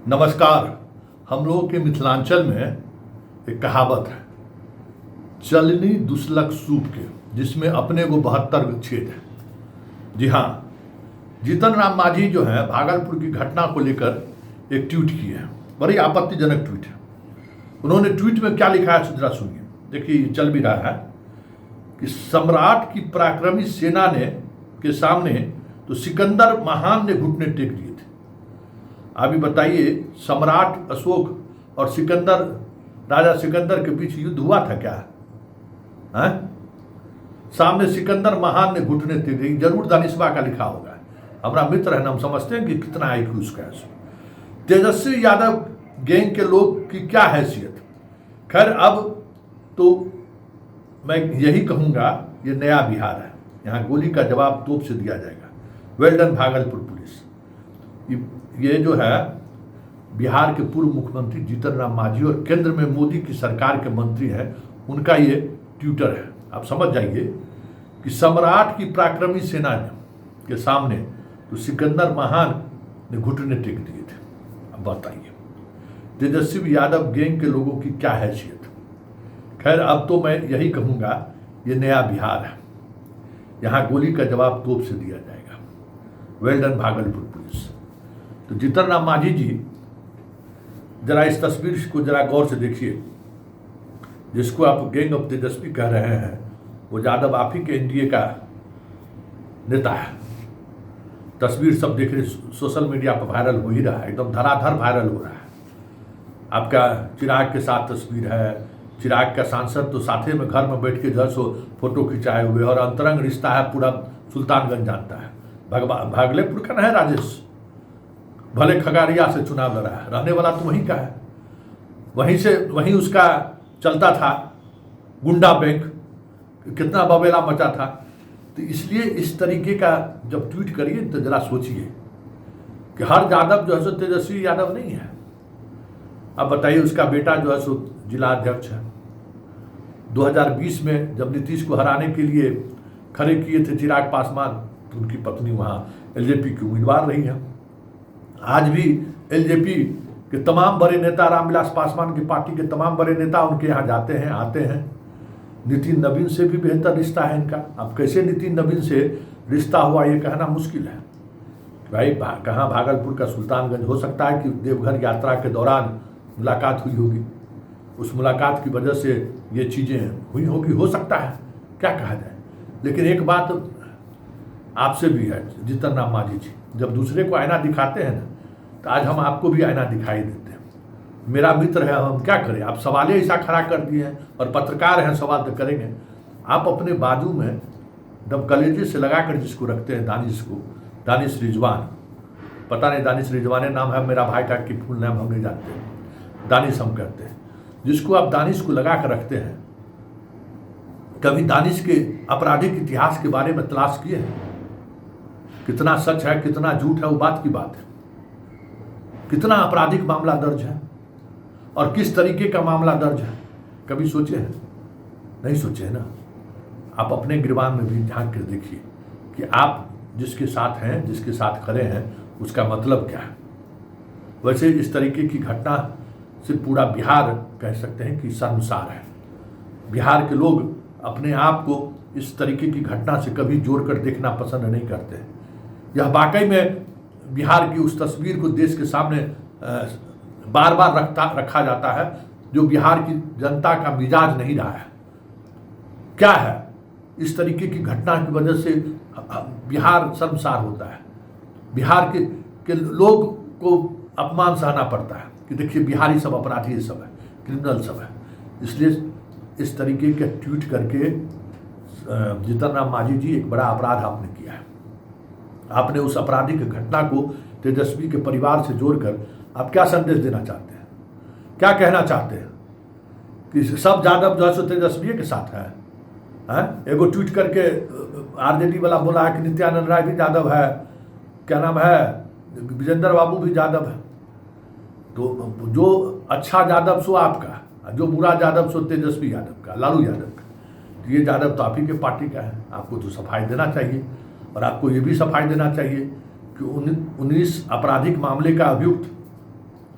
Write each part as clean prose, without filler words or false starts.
नमस्कार। हम लोगों के मिथिलांचल में एक कहावत है, चलनी दुसलक सूप के, जिसमें अपने को 72 छेद है। जी हाँ, जीतन राम मांझी जो है भागलपुर की घटना को लेकर एक ट्वीट किए हैं। बड़ी आपत्तिजनक ट्वीट है। उन्होंने ट्वीट में क्या लिखा है जरा सुनिए। देखिए, चल भी रहा है कि सम्राट की पराक्रमी सेना ने के सामने तो सिकंदर महान ने घुटने टेक दिए थे। अभी बताइए, सम्राट अशोक और सिकंदर, राजा सिकंदर के बीच युद्ध हुआ था क्या? है? सामने सिकंदर महान ने घुटने टेक दिए। जरूर दानिशवा का लिखा होगा। हमारा मित्र है ना, हम समझते हैं कि कितना IQ उसका है। तेजस्वी यादव गैंग के लोग की क्या हैसियत। खैर, अब तो मैं यही कहूंगा, ये नया बिहार है, यहाँ गोली का जवाब तोप से दिया जाएगा। Well done Bhagalpur police. ये जो है बिहार के पूर्व मुख्यमंत्री जीतन राम मांझी और केंद्र में मोदी की सरकार के मंत्री हैं, उनका ये ट्विटर है। आप समझ जाइए कि सम्राट की पराक्रमी सेना के सामने तो सिकंदर महान ने घुटने टेक दिए थे। अब बताइए, तेजस्वी यादव गैंग के लोगों की क्या हैसियत। खैर, अब तो मैं यही कहूँगा, ये नया बिहार है, यहाँ गोली का जवाब तोप से दिया जाएगा। Well done Bhagalpur police. तो जीतन राम मांझी जी, जरा इस तस्वीर को जरा गौर से देखिए। जिसको आप गैंग ऑफ तेजस्वी कह रहे हैं, वो यादव आप ही के NDA का नेता है। तस्वीर सब देख रहे, सोशल मीडिया पर वायरल हो ही रहा है, एकदम धड़ाधड़ वायरल हो रहा है। आपका चिराग के साथ तस्वीर है। चिराग का सांसद तो साथे में घर में बैठ के जो है सो फोटो खिंचाए हुए, और अंतरंग रिश्ता है, पूरा सुल्तानगंज जानता है। भागलपुर का ना है राजेश, भले खगड़िया से चुनाव लड़ा है, रहने वाला तो वहीं का है। वहीं उसका चलता था गुंडा बैंक, कितना बवेला मचा था। तो इसलिए इस तरीके का जब ट्वीट करिए तो जरा सोचिए कि हर यादव जो है सो तेजस्वी यादव नहीं है। अब बताइए, उसका बेटा जो है सो जिला अध्यक्ष है। 2020 में जब नीतीश को हराने के लिए खड़े किए थे चिराग पासवान, तो उनकी पत्नी वहाँ LJP की उम्मीदवार रही है। आज भी LJP के तमाम बड़े नेता, रामविलास पासवान की पार्टी के तमाम बड़े नेता उनके यहाँ जाते हैं, आते हैं। नितिन नवीन से भी बेहतर रिश्ता है इनका। अब कैसे नितिन नवीन से रिश्ता हुआ, ये कहना मुश्किल है भाई। कहाँ भागलपुर का सुल्तानगंज, हो सकता है कि देवघर यात्रा के दौरान मुलाकात हुई होगी, उस मुलाकात की वजह से ये चीज़ें हुई होगी, हो सकता है, क्या कहा जाए। लेकिन एक बात आपसे भी है जीतन राम मांझी जी, जब दूसरे को आईना दिखाते हैं ना, तो आज हम आपको भी आईना दिखाई देते हैं। मेरा मित्र है, हम क्या करें। आप सवाल ऐसा खड़ा कर दिए हैं, और पत्रकार हैं, सवाल तो करेंगे। आप अपने बाजू में एकदम कलेजे से लगाकर जिसको रखते हैं, दानिश रिजवान, पता नहीं दानिश रिजवान नाम है मेरा भाई का कि फुल नाम हम नहीं जानते, दानिश हम कहते हैं। जिसको आप दानिश को लगा कर रखते हैं, कभी दानिश के आपराधिक इतिहास के बारे में तलाश किए हैं? कितना सच है, कितना झूठ है, वो बात की बात है। कितना आपराधिक मामला दर्ज है और किस तरीके का मामला दर्ज है, कभी सोचे हैं? नहीं सोचे है ना। आप अपने गिरबान में भी झांक कर देखिए कि आप जिसके साथ हैं, जिसके साथ खड़े हैं, उसका मतलब क्या है। वैसे इस तरीके की घटना से पूरा बिहार कह सकते हैं कि शर्मसार है। बिहार के लोग अपने आप को इस तरीके की घटना से कभी जोड़कर देखना पसंद नहीं करते। यह वाकई में बिहार की उस तस्वीर को देश के सामने बार बार रखा जाता है, जो बिहार की जनता का मिजाज नहीं रहा है। क्या है, इस तरीके की घटना की वजह से बिहार शर्मसार होता है। बिहार के लोग को अपमान सहना पड़ता है कि देखिए बिहारी सब अपराधी सब है, क्रिमिनल सब है। इसलिए इस तरीके के ट्वीट करके जीतन राम मांझी जी, एक बड़ा अपराध आपने किया है। आपने उस आपराधिक घटना को तेजस्वी के परिवार से जोड़कर आप क्या संदेश देना चाहते हैं, क्या कहना चाहते हैं कि सब यादव जो है सो तेजस्वी के साथ है? एगो ट्वीट करके RJD वाला बोला है कि नित्यानंद राय भी यादव है, क्या नाम है, विजेंद्र बाबू भी यादव है। तो जो अच्छा यादव सो आपका, जो बुरा यादव सो तेजस्वी यादव का, लालू यादव का। तो ये यादव तो आप ही के पार्टी का है, आपको तो सफाई देना चाहिए। और आपको ये भी सफाई देना चाहिए कि 19 आपराधिक मामले का अभियुक्त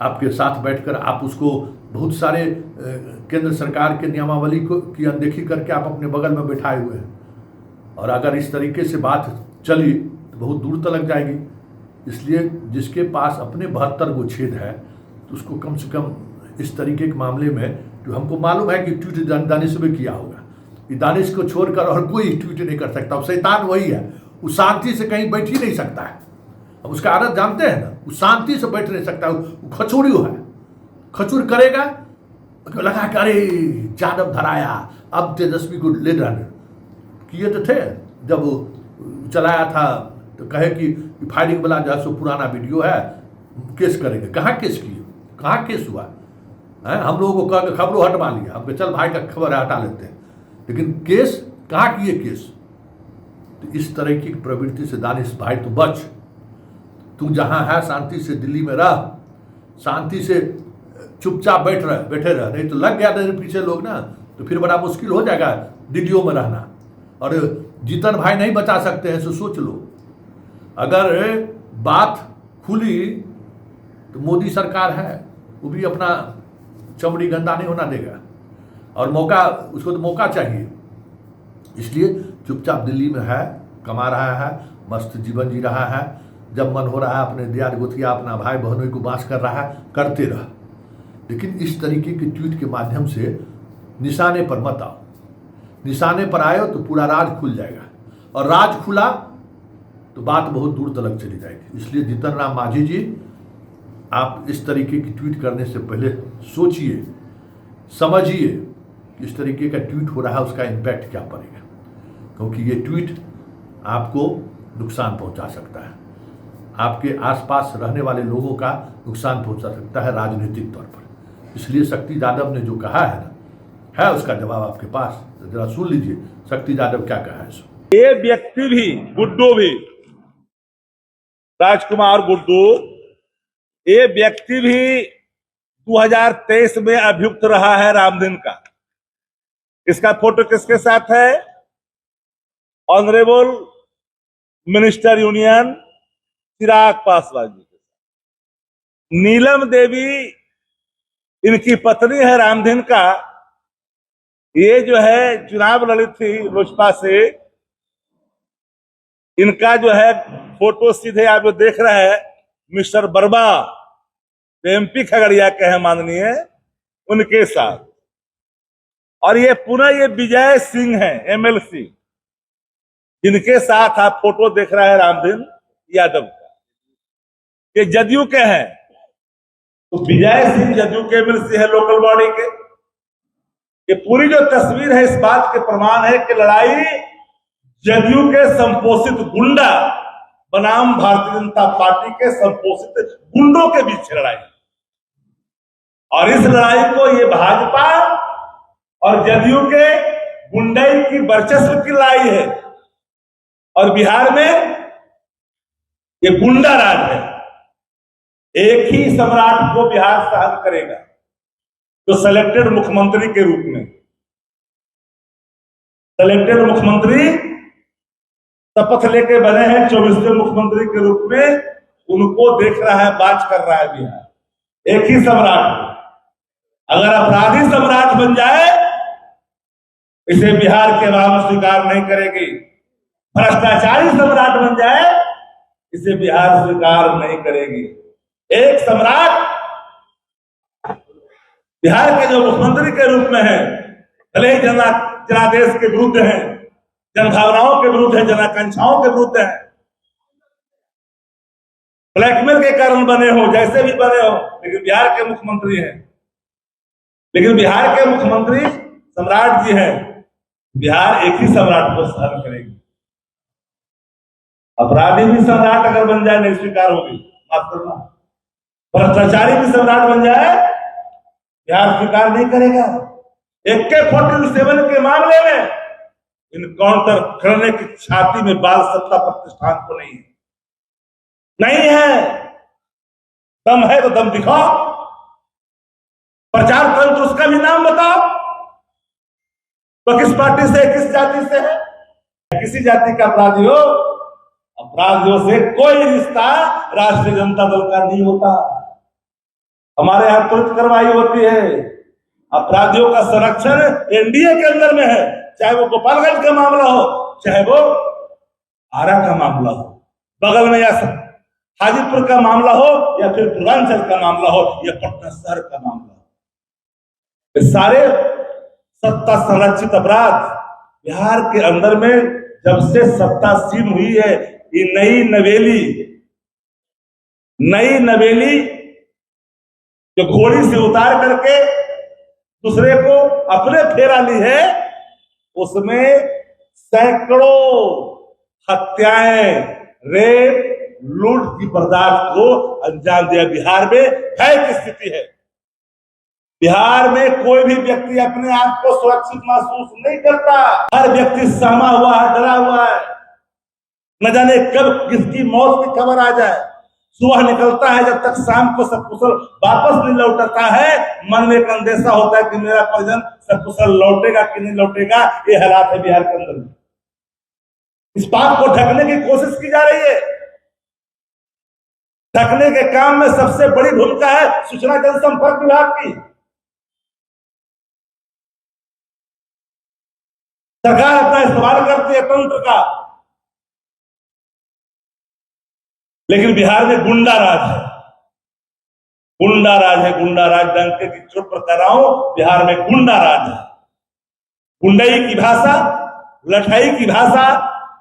आपके साथ बैठकर आप उसको बहुत सारे केंद्र सरकार के नियमावली को की अनदेखी करके आप अपने बगल में बैठाए हुए हैं। और अगर इस तरीके से बात चली तो बहुत दूर तक जाएगी। इसलिए जिसके पास अपने 72 गो छेद है तो उसको कम से कम इस तरीके के मामले में, जो हमको मालूम है कि ट्वीट दानिश भी किया होगा, ये दानिश को छोड़कर और कोई ट्वीट नहीं कर सकता। अब शैतान वही है, वो शांति से कहीं बैठ ही नहीं सकता है। अब उसका आदत जानते हैं ना, वो शांति से बैठ नहीं सकता, वो खचूरियो है। खचूर करेगा, लगा कि अरे यादव धराया, अब तेजस्वी को ले रहने किए तो थे। जब वो चलाया था तो कहे कि फायरिंग वाला जो है सो पुराना वीडियो है, केस करेंगे। कहाँ केस किए, कहाँ केस हुआ है? हम लोगों को कह खबरों हटवा लिया, हमको चल भाई का खबर है हटा लेते हैं, लेकिन केस कहाँ किए केस? तो इस तरह की प्रवृत्ति से दानिश भाई तू बच। तू जहाँ है शांति से दिल्ली में रह, शांति से चुपचाप बैठे रह, नहीं तो लग गया तेरे पीछे लोग ना, तो फिर बड़ा मुश्किल हो जाएगा दिल्लियों में रहना। और जीतन भाई नहीं बचा सकते हैं, सो सोच लो। अगर बात खुली तो मोदी सरकार है, वो भी अपना चमड़ी गंदा नहीं होना देगा, और मौका, उसको तो मौका चाहिए। इसलिए चुपचाप दिल्ली में है, कमा रहा है, मस्त जीवन जी रहा है। जब मन हो रहा है अपने दियार गोतिया, अपना भाई बहनों को बांस कर रहा है, करते रह। लेकिन इस तरीके के ट्वीट के माध्यम से निशाने पर मत आओ। निशाने पर आए तो पूरा राज खुल जाएगा, और राज खुला तो बात बहुत दूर तक चली जाएगी। इसलिए जीतन राम मांझी जी, आप इस तरीके की ट्वीट करने से पहले सोचिए, समझिए कि इस तरीके का ट्वीट हो रहा है, उसका इम्पैक्ट क्या पड़ेगा, क्योंकि ये ट्वीट आपको नुकसान पहुंचा सकता है, आपके आसपास रहने वाले लोगों का नुकसान पहुंचा सकता है राजनीतिक तौर पर। इसलिए शक्ति यादव ने जो कहा है ना, है उसका जवाब आपके पास, जरा सुन लीजिए शक्ति यादव क्या कहा है। ये व्यक्ति भी, गुड्डू भी, राजकुमार गुड्डू, ये व्यक्ति भी 2023 में अभियुक्त रहा है रामदीन का। इसका फोटो किसके साथ है? Honourable minister union Chirag Paswan ji के साथ। नीलम देवी इनकी पत्नी है रामदीन का। ये जो है चुनाव लड़ी थी लोजपा से, इनका जो है फोटो सीधे आप जो देख रहे हैं मिस्टर बर्मा, एमपी खगड़िया के हैं माननीय, उनके साथ। और ये पुनः ये विजय सिंह हैं एमएलसी, जिनके साथ आप फोटो देख रहे हैं रामदीन यादव का, ये जदयू के हैं। तो विजय सिंह जदयू के एमएलसी है लोकल बॉडी के। ये पूरी जो तस्वीर है इस बात के प्रमाण है कि लड़ाई जदयू के संपोषित गुंडा बनाम भारतीय जनता पार्टी के संपोषित गुंडों के बीच लड़ाई, और इस लड़ाई को ये भाजपा और जदयू के गुंडाई की वर्चस्व की लड़ाई है। और बिहार में ये गुंडा राज है। एक ही सम्राट को बिहार सहन करेगा, जो सिलेक्टेड मुख्यमंत्री के रूप में, सिलेक्टेड मुख्यमंत्री शपथ लेके बने हैं 24वें मुख्यमंत्री के रूप में, उनको देख रहा है, बात कर रहा है बिहार। एक ही सम्राट। अगर अपराधी सम्राट बन जाए, इसे बिहार के आवाम स्वीकार नहीं करेगी। भ्रष्टाचारी सम्राट बन जाए, इसे बिहार स्वीकार नहीं करेगी। एक सम्राट बिहार के जो मुख्यमंत्री के रूप में है, भले ही जनादेश के विरुद्ध है, जनभावनाओं के विरुद्ध है, जनाकांक्षाओं के विरुद्ध है, ब्लैकमेल के कारण बने हो, जैसे भी बने हो, लेकिन बिहार के मुख्यमंत्री हैं। लेकिन बिहार के मुख्यमंत्री सम्राट जी हैं। बिहार एक ही सम्राट को सहन करेगी। अपराधी भी सम्राट अगर बन जाए नहीं स्वीकार होगी, माफ करना। भ्रष्टाचारी भी सम्राट बन जाए, बिहार स्वीकार नहीं करेगा। AK-47 के मामले में इनकाउंटर करने की छाती में बाल सत्ता प्रतिष्ठान को नहीं है। दम है तो दम दिखाओ, प्रचार तंत्र उसका भी नाम बताओ। तो किस पार्टी से, किस जाति से है? किसी जाति का अपराधी हो, अपराधियों से कोई रिश्ता राष्ट्रीय जनता दल का नहीं होता। हमारे यहाँ त्वरित कार्रवाई होती है। अपराधियों का संरक्षण एनडीए के अंदर में है, चाहे वो गोपालगंज का मामला हो, चाहे वो आरा का मामला हो, बगल में या हाजीपुर का मामला हो, या फिर पूर्वांचल का मामला हो, या पटना शहर का मामला हो। ये सारे सत्ता संरक्षित अपराध बिहार के अंदर में जब से सत्ता सीन हुई है, ये नई नवेली जो घोड़ी से उतार करके दूसरे को अपने फेरा ली है, उसमें सैकड़ों हत्याएं, रेप, लूट की बर्दाश्त को अंजाम दिया। बिहार में भय की स्थिति है। बिहार में कोई भी व्यक्ति अपने आप को सुरक्षित महसूस नहीं करता। हर व्यक्ति सहमा हुआ है, डरा हुआ है। न जाने कब किसकी मौत की खबर आ जाए। सुबह निकलता है, जब तक शाम को सकुशल वापस नहीं लौटता है, मन में एक अंदेशा होता है कि मेरा परिजन सकुशल लौटेगा कि नहीं लौटेगा। ये हालात है बिहार के अंदर। इस बात को ढकने की कोशिश की जा रही है। ढकने के काम में सबसे बड़ी भूमिका है सूचना जनसंपर्क विभाग की। सरकार अपना इस्तेमाल करती है तंत्र का, लेकिन बिहार में गुंडा राज है। गुंडा राज डंके की चोट पर कर रहा हूं, बिहार में गुंडा राज है। गुंडाई की भाषा, लठाई की भाषा,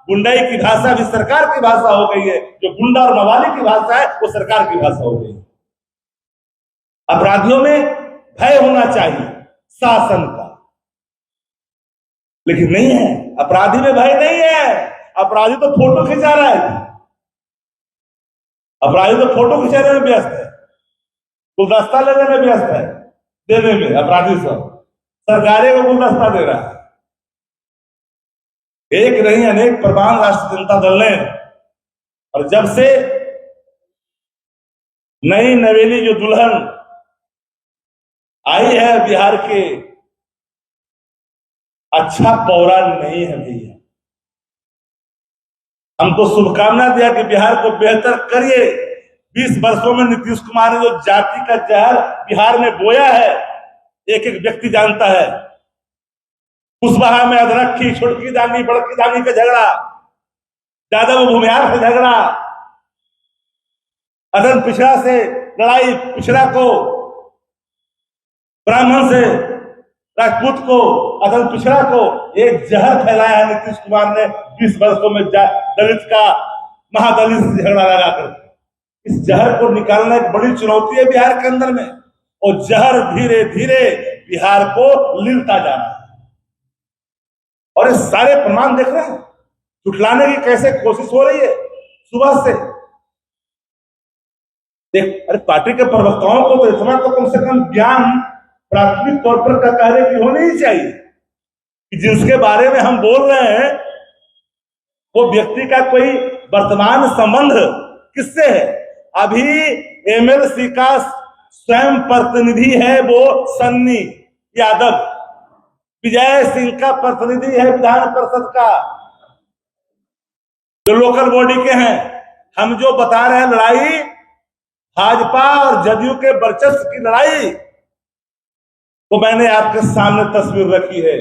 गुंडाई की भाषा भी सरकार की भाषा हो गई है। जो गुंडा और मवाली की भाषा है, वो सरकार की भाषा हो गई है। अपराधियों में भय होना चाहिए शासन का, लेकिन नहीं है। अपराधी में भय नहीं है। अपराधी तो फोटो खिंचा रहा है। अपराधी तो फोटो खिंचाने में व्यस्त है, गुलदस्ता लेने में व्यस्त है, देने में। अपराधी सब सरकारें को गुलदस्ता दे रहा है। एक नहीं अनेक प्रमाण राष्ट्रीय जनता दल ने, और जब से नई नवेली जो दुल्हन आई है बिहार के, अच्छा पौरा नहीं है भैया। हम तो शुभकामना दिया कि बिहार को बेहतर करिए। 20 वर्षों में नीतीश कुमार ने जो जाति का जहर बिहार में बोया है, एक एक व्यक्ति जानता है। कुशवाहा में अदरक की छोटकी दानी बड़की दानी का झगड़ा, यादव भूमिहार से झगड़ा, अदन पिछड़ा से लड़ाई, पिछड़ा को ब्राह्मण से राजपूत को, अदन पिछड़ा को, एक जहर फैलाया है नीतीश कुमार ने 20 वर्षों में। दलित का महादलित से झगड़ा लगाकर इस जहर को निकालना एक बड़ी चुनौती है बिहार के अंदर में, और जहर धीरे धीरे बिहार को लिलता जा रहा है। और ये सारे प्रमाण देख रहे हैं, झुठलाने की कैसे कोशिश हो रही है सुबह से। अरे पार्टी के प्रवक्ताओं को तो इतना तो कम से कम ज्ञान प्राथमिक तौर पर का कार्य की होनी ही चाहिए कि जिसके बारे में हम बोल रहे हैं वो व्यक्ति का कोई वर्तमान संबंध किससे है। अभी एमएलसी का स्वयं प्रतिनिधि है वो सन्नी यादव, विजय सिंह का प्रतिनिधि है विधान परिषद का, जो लोकल बॉडी के हैं। हम जो बता रहे हैं लड़ाई भाजपा और जदयू के वर्चस्व की लड़ाई, तो मैंने आपके सामने तस्वीर रखी है।